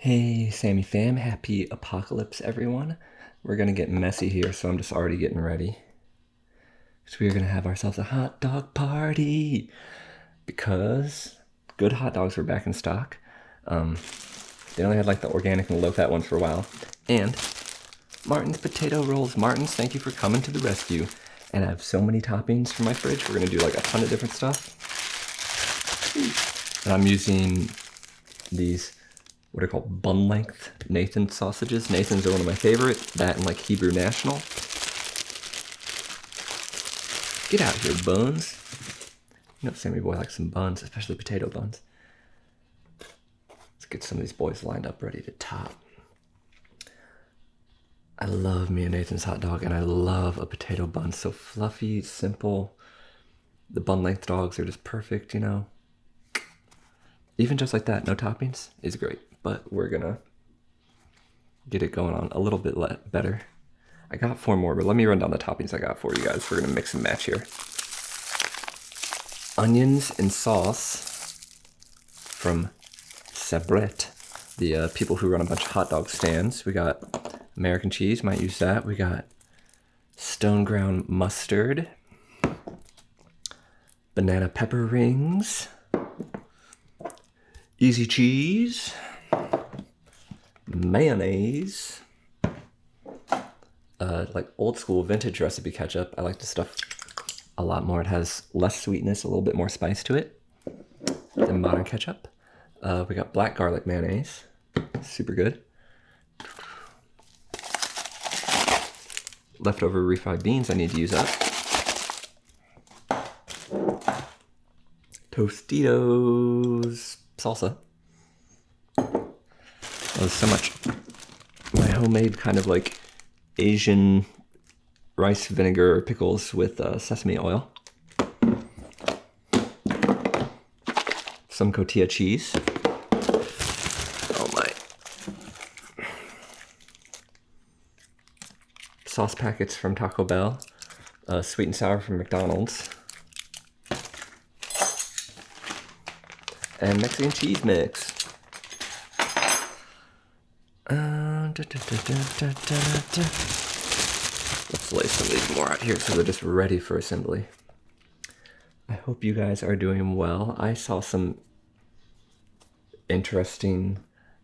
Hey, Sammy fam, happy apocalypse, everyone. We're gonna get messy here, so I'm just already getting ready. So we're gonna have ourselves a hot dog party because good hot dogs were back in stock. They only had like the organic and low-fat ones for a while. And Martin's potato rolls. Martin's, thank you for coming to the rescue. And I have so many toppings for my fridge. We're gonna do like a ton of different stuff. And I'm using these, what are called bun length Nathan sausages. Nathan's are one of my favorite. That and like Hebrew National. Get out here, buns. You know Sammy boy likes some buns, especially potato buns. Let's get some of these boys lined up ready to top. I love me a Nathan's hot dog, and I love a potato bun. So fluffy, simple. The bun length dogs are just perfect, you know. Even just like that, no toppings, is great. But we're gonna get it going on a little bit better. I got 4 more, but let me run down the toppings I got for you guys. We're gonna mix and match here. Onions and sauce from Sabret, the people who run a bunch of hot dog stands. We got American cheese, might use that. We got stone ground mustard, banana pepper rings, easy cheese, mayonnaise, like old school vintage recipe ketchup. I like this stuff a lot more. It has less sweetness, a little bit more spice to it than modern ketchup. We got black garlic mayonnaise, super good. Leftover refried beans I need to use up. Tostitos salsa. Oh, so much. My homemade kind of like Asian rice vinegar pickles with sesame oil. Some cotija cheese. Oh my. Sauce packets from Taco Bell. Sweet and sour from McDonald's. And Mexican cheese mix. Let's lay some of these more out here so they're just ready for assembly. I hope you guys are doing well. I saw some interesting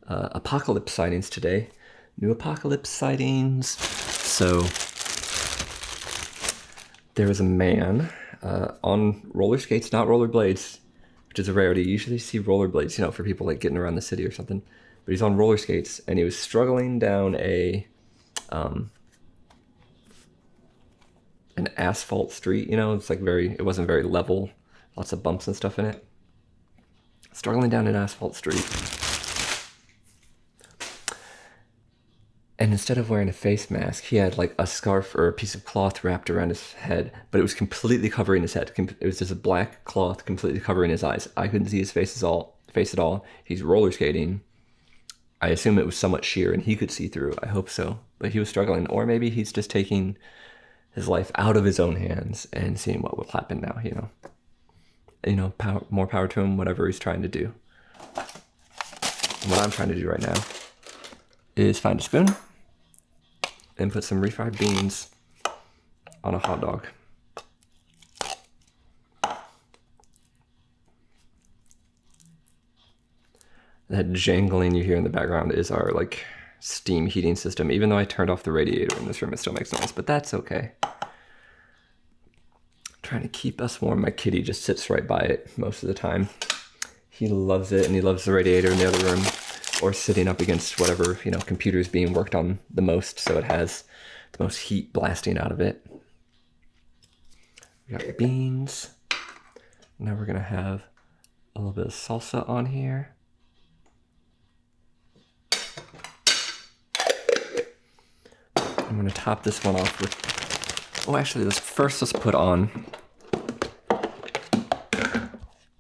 apocalypse sightings today. New apocalypse sightings. So there was a man on roller skates, not rollerblades, which is a rarity. You usually see rollerblades, you know, for people like getting around the city or something. But he's on roller skates, and he was struggling down an asphalt street. You know, it's like it wasn't very level, lots of bumps and stuff in it. Struggling down an asphalt street, and instead of wearing a face mask, he had like a scarf or a piece of cloth wrapped around his head, but it was completely covering his head. It was just a black cloth completely covering his eyes. I couldn't see his face at all. He's roller skating. I assume it was somewhat sheer and he could see through. I hope so. But he was struggling. Or maybe he's just taking his life out of his own hands and seeing what will happen now, you know. More power to him, whatever he's trying to do. And what I'm trying to do right now is find a spoon and put some refried beans on a hot dog. That jangling you hear in the background is our like steam heating system. Even though I turned off the radiator in this room, it still makes noise, but that's okay. Trying to keep us warm. My kitty just sits right by it most of the time. He loves it, and he loves the radiator in the other room, or sitting up against whatever, you know, computer is being worked on the most, so it has the most heat blasting out of it. We got beans. Now we're gonna have a little bit of salsa on here. I'm gonna top this one off with, oh, actually, let's put on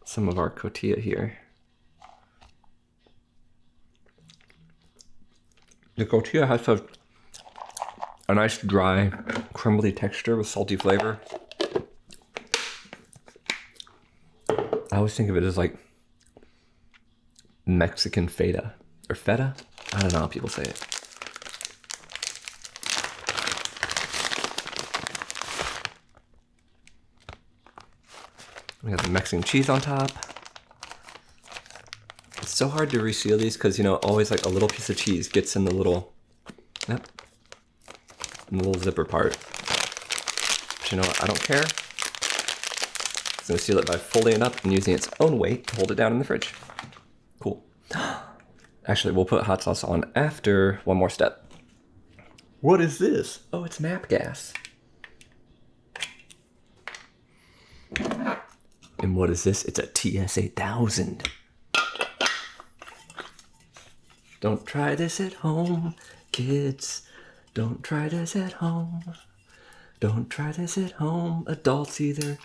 some of our cotija here. The cotija has a nice dry, crumbly texture with salty flavor. I always think of it as like Mexican feta or feta. I don't know how people say it. We got the Mexican cheese on top. It's so hard to reseal these because, you know, always like a little piece of cheese gets in the little, yep, in the little zipper part. But you know what, I don't care. I'm gonna seal it by folding it up and using its own weight to hold it down in the fridge. Cool. Actually, we'll put hot sauce on after one more step. What is this? Oh, it's MAP gas. And what is this? It's a TS8000. Don't try this at home, kids. Don't try this at home. Don't try this at home, adults either.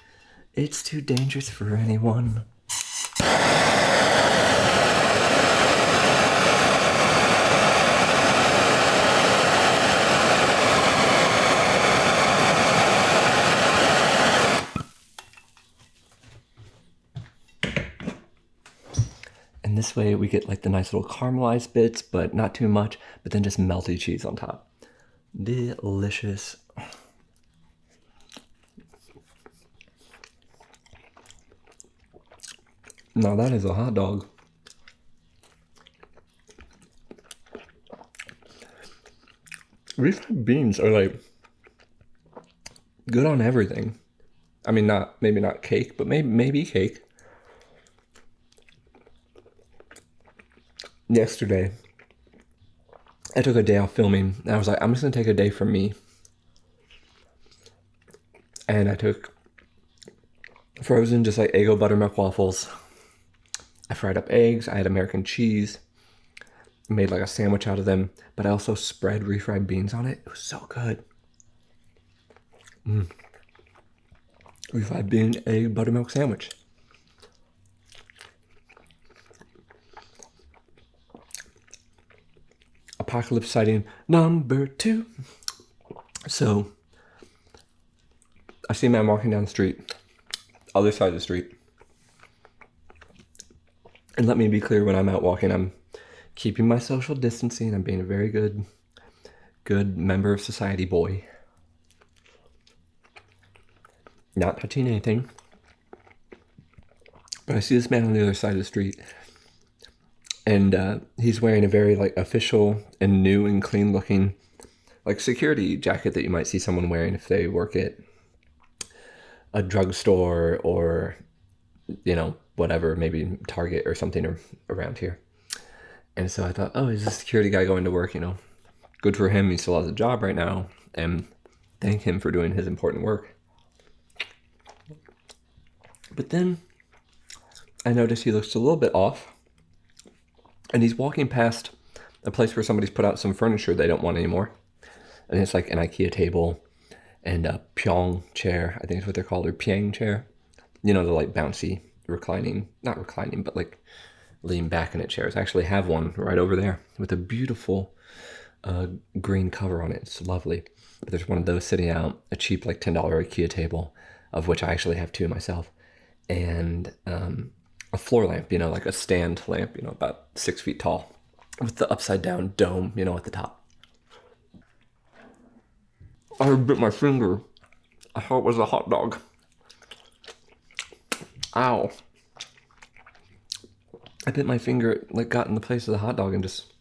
It's too dangerous for anyone. And this way we get like the nice little caramelized bits, but not too much, but then just melty cheese on top. Delicious. Now that is a hot dog. Refried beans are like good on everything. I mean, maybe not cake, but maybe cake. Yesterday, I took a day off filming, and I was like, I'm just gonna take a day for me. And I took frozen, just like Eggo buttermilk waffles. I fried up eggs, I had American cheese, made like a sandwich out of them, but I also spread refried beans on it. It was so good. Refried bean, egg, buttermilk sandwich. Apocalypse sighting number 2. So, I see a man walking down the street, other side of the street. And let me be clear, when I'm out walking, I'm keeping my social distancing. I'm being a very good member of society boy. Not touching anything. But I see this man on the other side of the street. And he's wearing a very like official and new and clean looking like security jacket that you might see someone wearing if they work at a drugstore or, you know, whatever, maybe Target or something around here. And so I thought, oh, he's a security guy going to work, you know. Good for him, he still has a job right now, and thank him for doing his important work. But then I noticed he looks a little bit off, and he's walking past a place where somebody's put out some furniture they don't want anymore. And it's like an IKEA table and a Pyong chair, I think is what they're called, or Piang chair. You know, the like bouncy reclining, not reclining, but like lean back in it chairs. I actually have one right over there with a beautiful green cover on it. It's lovely. But there's one of those sitting out, a cheap like $10 IKEA table, of which I actually have 2 myself, and a floor lamp, you know, like a stand lamp, you know, about 6 feet tall, with the upside down dome, you know, at the top. I bit my finger. I thought it was a hot dog. Ow. I bit my finger, it like got in the place of the hot dog and just,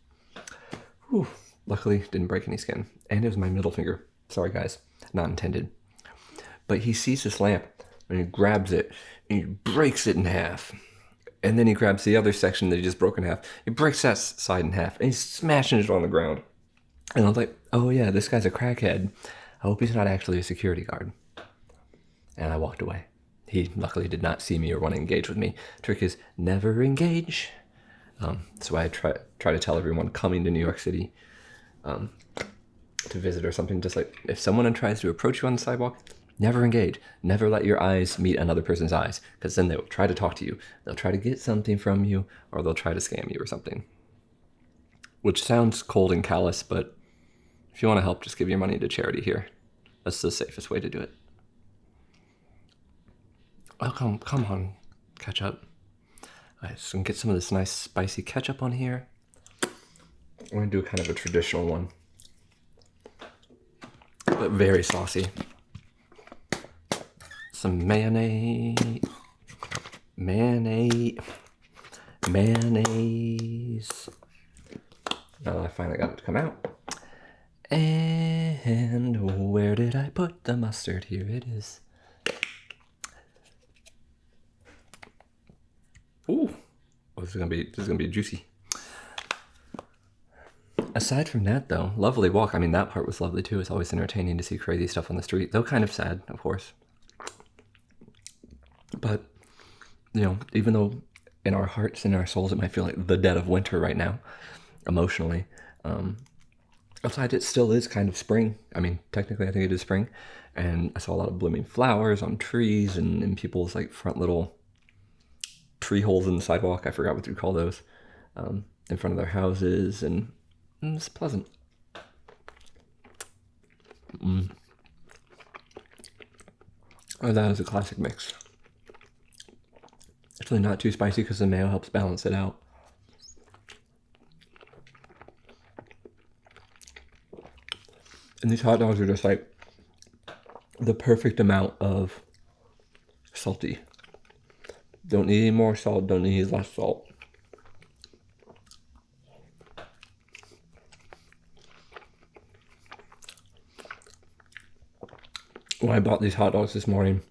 whew. Luckily didn't break any skin. And it was my middle finger. Sorry guys, not intended. But he sees this lamp and he grabs it and he breaks it in half. And then he grabs the other section that he just broke in half. He breaks that side in half and he's smashing it on the ground. And I was like, oh yeah, this guy's a crackhead. I hope he's not actually a security guard. And I walked away. He luckily did not see me or want to engage with me. Trick is never engage. So I try to tell everyone coming to New York City to visit or something, just like if someone tries to approach you on the sidewalk, never engage. Never let your eyes meet another person's eyes, because then they'll try to talk to you. They'll try to get something from you, or they'll try to scam you or something. Which sounds cold and callous, but if you want to help, just give your money to charity here. That's the safest way to do it. Oh, come on, ketchup. All right, so get some of this nice spicy ketchup on here. I'm gonna do kind of a traditional one, but very saucy. Some mayonnaise. Now that I finally got it to come out. And where did I put the mustard? Here it is. Ooh, this is gonna be juicy. Aside from that, though, lovely walk. I mean, that part was lovely too. It's always entertaining to see crazy stuff on the street, though kind of sad, of course. But you know, even though in our hearts and our souls it might feel like the dead of winter right now, emotionally, outside it still is kind of spring. I mean, technically I think it is spring, and I saw a lot of blooming flowers on trees and in people's like front little tree holes in the sidewalk. I forgot what you call those, in front of their houses, and it's pleasant. Oh, that is a classic mix. It's really not too spicy because the mayo helps balance it out. And these hot dogs are just like the perfect amount of salty. Don't need any more salt, don't need less salt. When I bought these hot dogs this morning,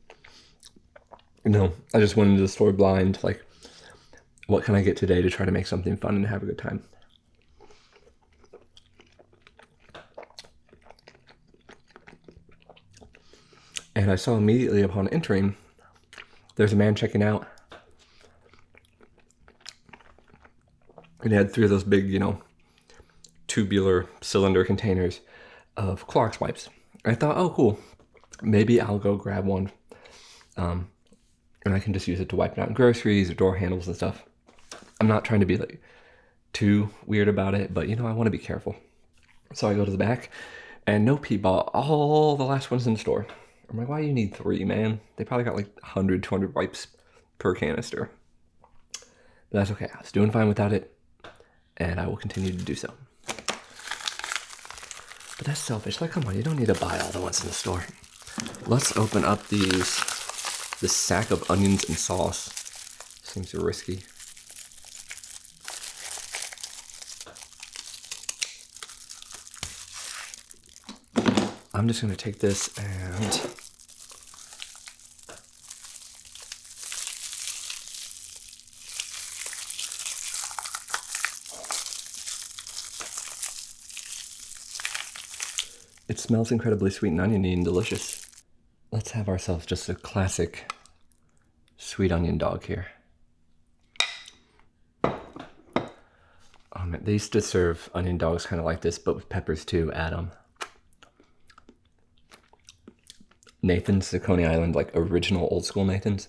I just went into the store blind, like, what can I get today to try to make something fun and have a good time? And I saw immediately upon entering, there's a man checking out. And he had 3 of those big, tubular cylinder containers of Clorox wipes. I thought, oh, cool. Maybe I'll go grab one. And I can just use it to wipe down groceries or door handles and stuff. I'm not trying to be like too weird about it, but I want to be careful. So I go to the back, and nope, he bought all the last ones in the store. I'm like, why do you need 3, man? They probably got like 100, 200 wipes per canister. But that's okay. I was doing fine without it, and I will continue to do so. But that's selfish. Like, come on, you don't need to buy all the ones in the store. Let's open up this sack of onions and sauce. Seems risky. I'm just gonna take this and it smells incredibly sweet and oniony and delicious. Let's have ourselves just a classic sweet onion dog here. Oh man, they used to serve onion dogs kind of like this, but with peppers too, add them. Nathan's, the Coney Island, like original old school Nathan's.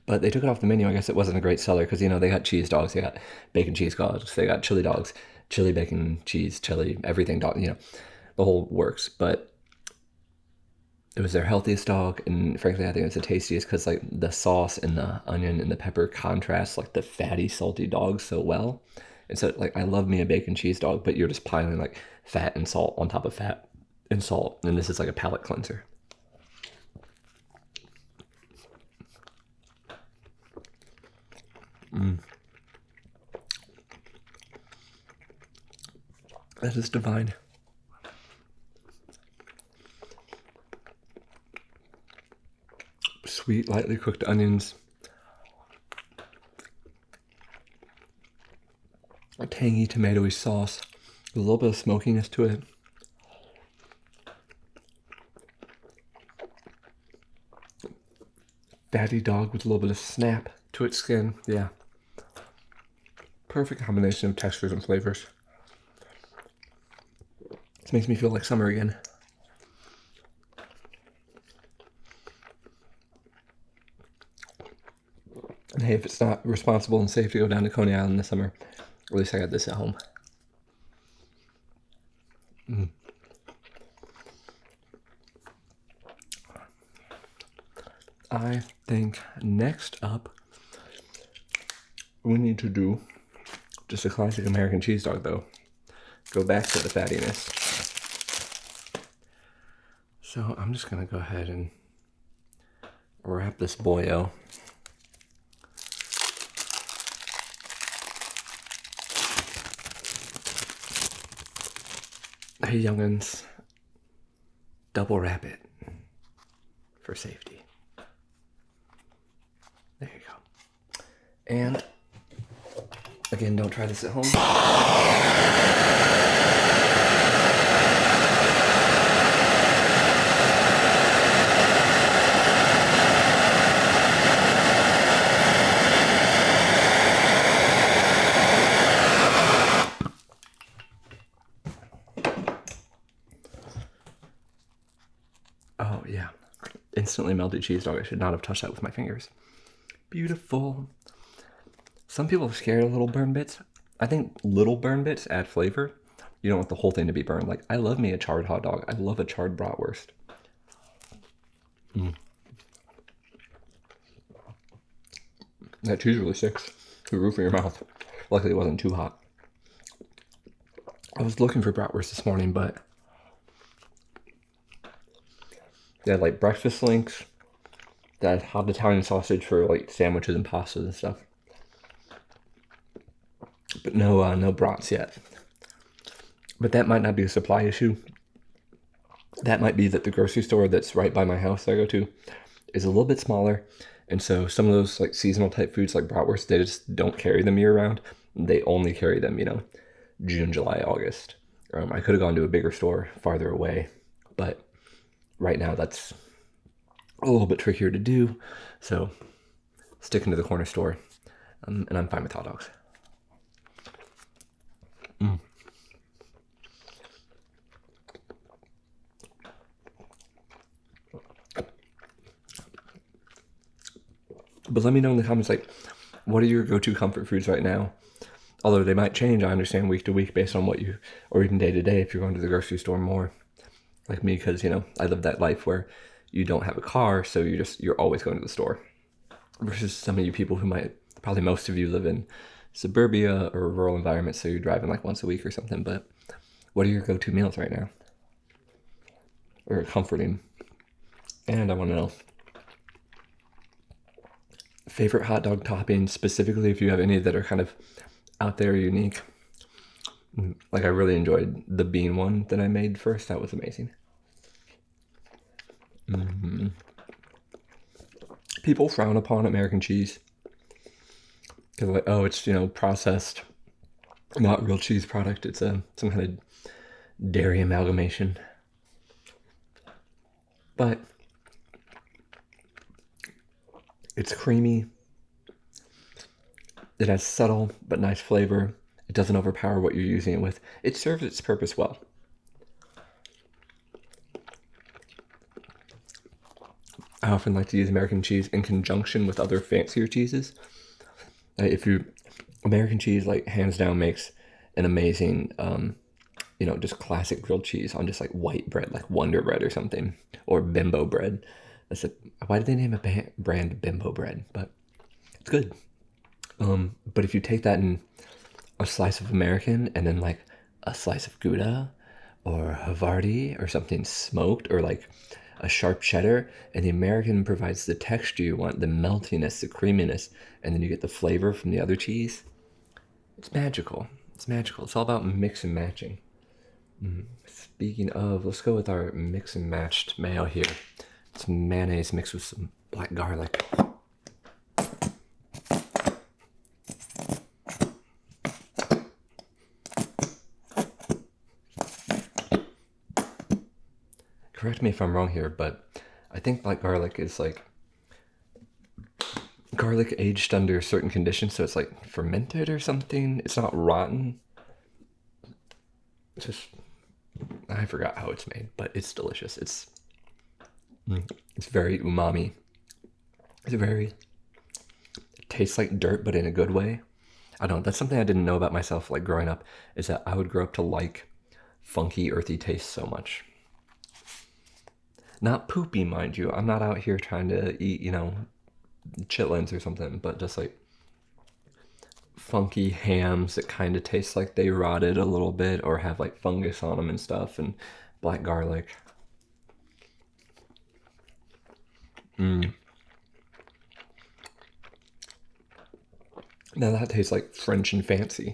But they took it off the menu. I guess it wasn't a great seller because, they got cheese dogs, they got bacon cheese dogs, they got chili dogs, chili, bacon, cheese, chili, everything dog, the whole works. But it was their healthiest dog, and frankly, I think it's the tastiest because like the sauce and the onion and the pepper contrast like the fatty, salty dog so well. And so like I love me a bacon cheese dog, but you're just piling like fat and salt on top of fat and salt, and this is like a palate cleanser. That is divine. Sweet, lightly cooked onions. A tangy, tomatoey sauce. A little bit of smokiness to it. Fatty dog with a little bit of snap to its skin. Yeah. Perfect combination of textures and flavors. This makes me feel like summer again. And hey, if it's not responsible and safe to go down to Coney Island this summer, at least I got this at home. I think next up, we need to do just a classic American cheese dog, though. go back to the fattiness. So I'm just gonna go ahead and wrap this boyo. Hey youngins, double wrap it for safety. There you go. And again, don't try this at home. Oh yeah, instantly melted cheese dog. I should not have touched that with my fingers. Beautiful. Some people are scared of little burn bits. I think little burn bits add flavor. You don't want the whole thing to be burned. Like, I love me a charred hot dog. I love a charred bratwurst. That cheese really sticks to the roof of your mouth. Luckily, it wasn't too hot. I was looking for bratwurst this morning, but they had like breakfast links. They had hot Italian sausage for like sandwiches and pastas and stuff. But no brats yet. But that might not be a supply issue. That might be that the grocery store that's right by my house that I go to is a little bit smaller. And so some of those like seasonal type foods like bratwurst, they just don't carry them year round. They only carry them, June, July, August. I could have gone to a bigger store farther away, but right now that's a little bit trickier to do. So sticking to the corner store, and I'm fine with hot dogs. But let me know in the comments, like, what are your go-to comfort foods right now? Although they might change, I understand, week to week based on what you, or even day to day if you're going to the grocery store more. Like me, because, I live that life where you don't have a car, so you're always going to the store. Versus some of you people who might, probably most of you live in suburbia or rural environments, so you're driving like once a week or something. But what are your go-to meals right now? Or comforting? And I want to know favorite hot dog toppings, specifically if you have any that are kind of out there, unique. Like, I really enjoyed the bean one that I made first. That was amazing. People frown upon American cheese because, like, oh, it's processed, not real cheese product. It's some kind of dairy amalgamation. But it's creamy. It has subtle but nice flavor. It doesn't overpower what you're using it with. It serves its purpose well. I often like to use American cheese in conjunction with other fancier cheeses. American cheese, like, hands down makes an amazing, just classic grilled cheese on just like white bread, like Wonder Bread or something, or Bimbo bread. Why did they name a brand Bimbo bread? But it's good. But if you take that in a slice of American and then like a slice of Gouda or Havarti or something smoked, or like a sharp cheddar, and the American provides the texture you want, the meltiness, the creaminess, and then you get the flavor from the other cheese. It's magical. It's magical. It's all about mix and matching. Speaking of, let's go with our mix and matched mayo here. It's mayonnaise mixed with some black garlic. Correct me if I'm wrong here, but I think black garlic is like garlic aged under certain conditions, so it's like fermented or something. It's not rotten. I forgot how it's made, but it's delicious. It's very umami. It tastes like dirt, but in a good way. I don't know. That's something I didn't know about myself, like growing up, is that I would grow up to like funky, earthy taste so much. Not poopy, mind you. I'm not out here trying to eat, chitlins or something, but just like funky hams that kind of taste like they rotted a little bit or have like fungus on them and stuff, and black garlic. Now that tastes like French and fancy.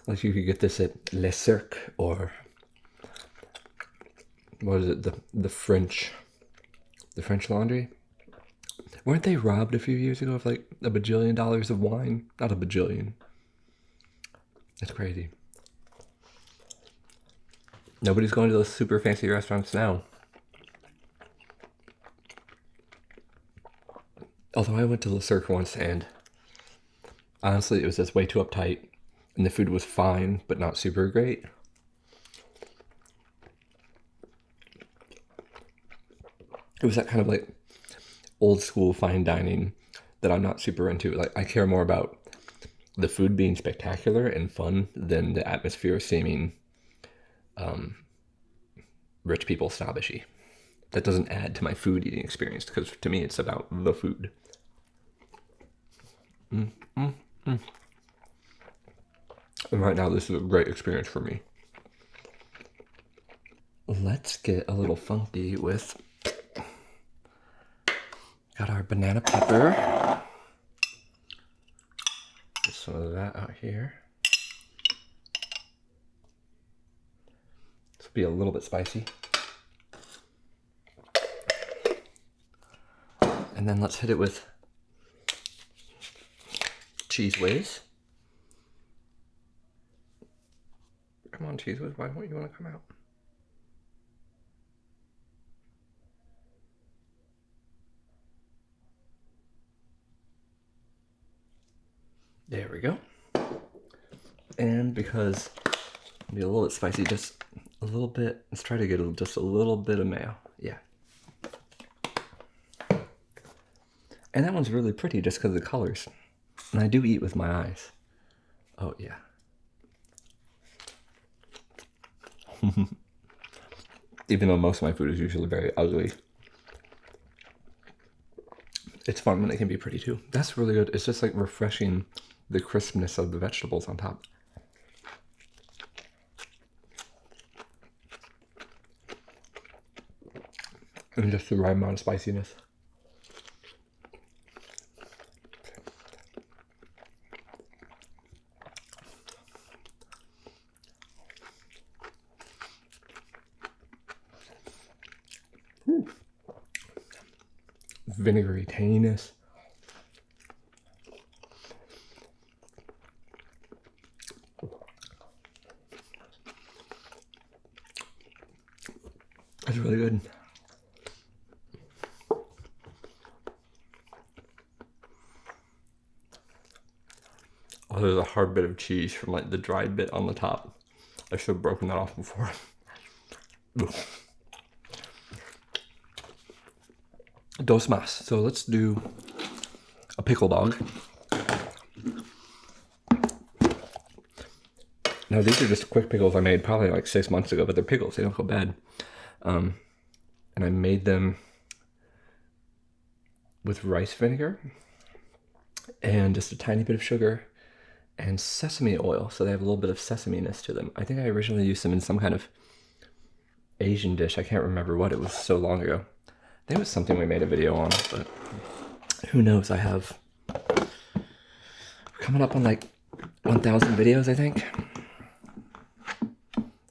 Like you could get this at Le Cirque or what is it? The French Laundry. Weren't they robbed a few years ago of like $1 bajillion of wine? Not a bajillion. That's crazy. Nobody's going to those super fancy restaurants now. Although I went to Le Cirque once, and honestly, it was just way too uptight, and the food was fine, but not super great. It was that kind of like old school fine dining that I'm not super into. Like, I care more about the food being spectacular and fun than the atmosphere seeming rich people snobbishy. That doesn't add to my food eating experience, because to me it's about the food. And right now this is a great experience for me. Let's get a little funky with, got our banana pepper. Get some of that out here. This will be a little bit spicy. And then let's hit it with Cheese Whiz. Come on, Cheese Whiz, why don't you want to come out? There we go. And because it'll be a little bit spicy, just a little bit, let's try to get just a little bit of mayo. Yeah. And that one's really pretty just because of the colors. And I do eat with my eyes. Oh, yeah. Even though most of my food is usually very ugly, it's fun when it can be pretty too. That's really good. It's just like refreshing the crispness of the vegetables on top. And just the right amount of spiciness. Vinegary tanginess. That's really good. Oh, there's a hard bit of cheese from like the dried bit on the top. I should have broken that off before. Dos más. So let's do a pickle dog. Now these are just quick pickles I made probably like 6 months ago, but they're pickles, they don't go bad. And I made them with rice vinegar and just a tiny bit of sugar and sesame oil, so they have a little bit of sesame-ness to them. I think I originally used them in some kind of Asian dish. I can't remember what, it was so long ago. I think it was something we made a video on, but who knows. I have coming up on like 1,000 videos, I think.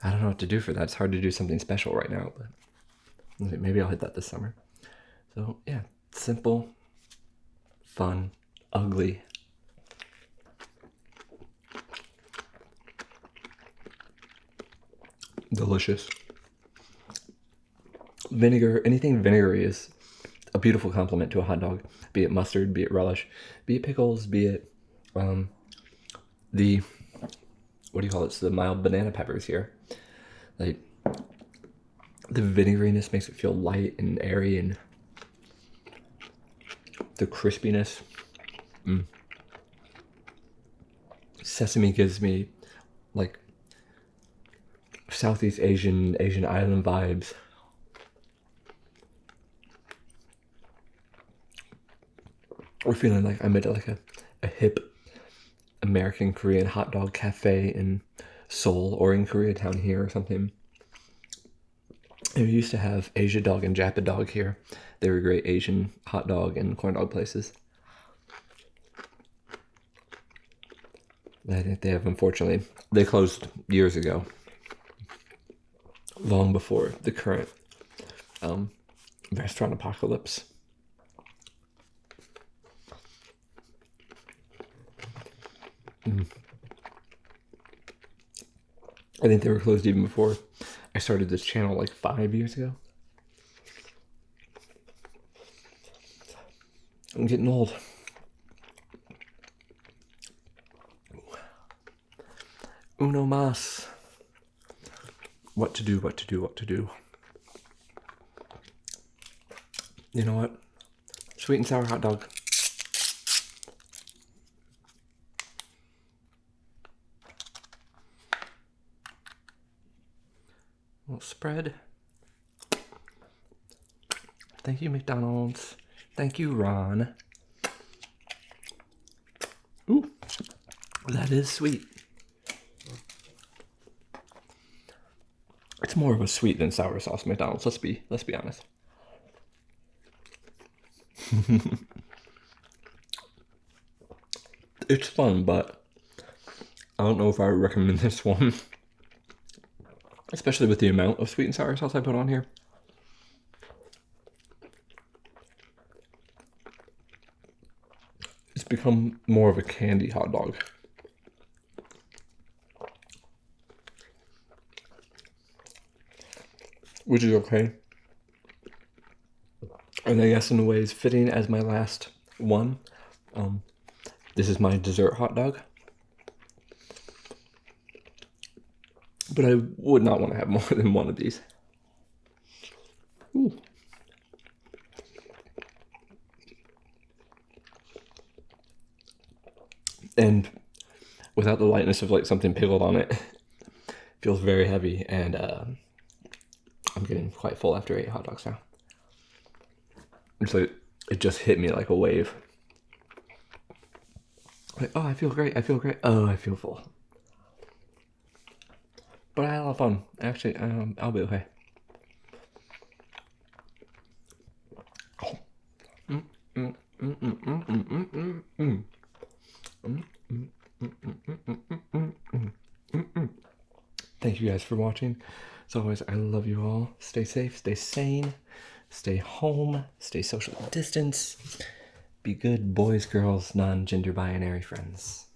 I don't know what to do for that. It's hard to do something special right now, but maybe I'll hit that this summer. So yeah, simple, fun, ugly. Delicious. Vinegar, anything vinegary is a beautiful complement to a hot dog. Be it mustard, be it relish, be it pickles, be it the, what do you call it? It's the mild banana peppers here. Like, the vinegariness makes it feel light and airy, and the crispiness. Sesame gives me like Southeast Asian island vibes. Or feeling like I'm at like a hip American Korean hot dog cafe in Seoul or in Koreatown here or something. And we used to have Asia Dog and Japa Dog here. They were great Asian hot dog and corn dog places. I think they have, unfortunately, they closed years ago. Long before the current restaurant apocalypse. I think they were closed even before I started this channel like 5 years ago. I'm getting old. Uno mas. What to do, what to do, what to do. You know what? Sweet and sour hot dog. Little spread. Thank you, McDonald's. Thank you, Ron. Ooh, that is sweet. It's more of a sweet than sour sauce McDonald's. Let's be honest. It's fun, but I don't know if I would recommend this one. Especially with the amount of sweet and sour sauce I put on here. It's become more of a candy hot dog. Which is okay. And I guess in a way is fitting as my last one. This is my dessert hot dog. But I would not want to have more than one of these. Ooh. And without the lightness of like something pickled on it, feels very heavy, and I'm getting quite full after 8 hot dogs now. It's like it just hit me like a wave. Like, oh, I feel great. I feel great. Oh, I feel full. But I had a lot of fun. Actually, I'll be okay. Thank you guys for watching. As always, I love you all. Stay safe, stay sane, stay home, stay social distance. Be good boys, girls, non-gender binary friends.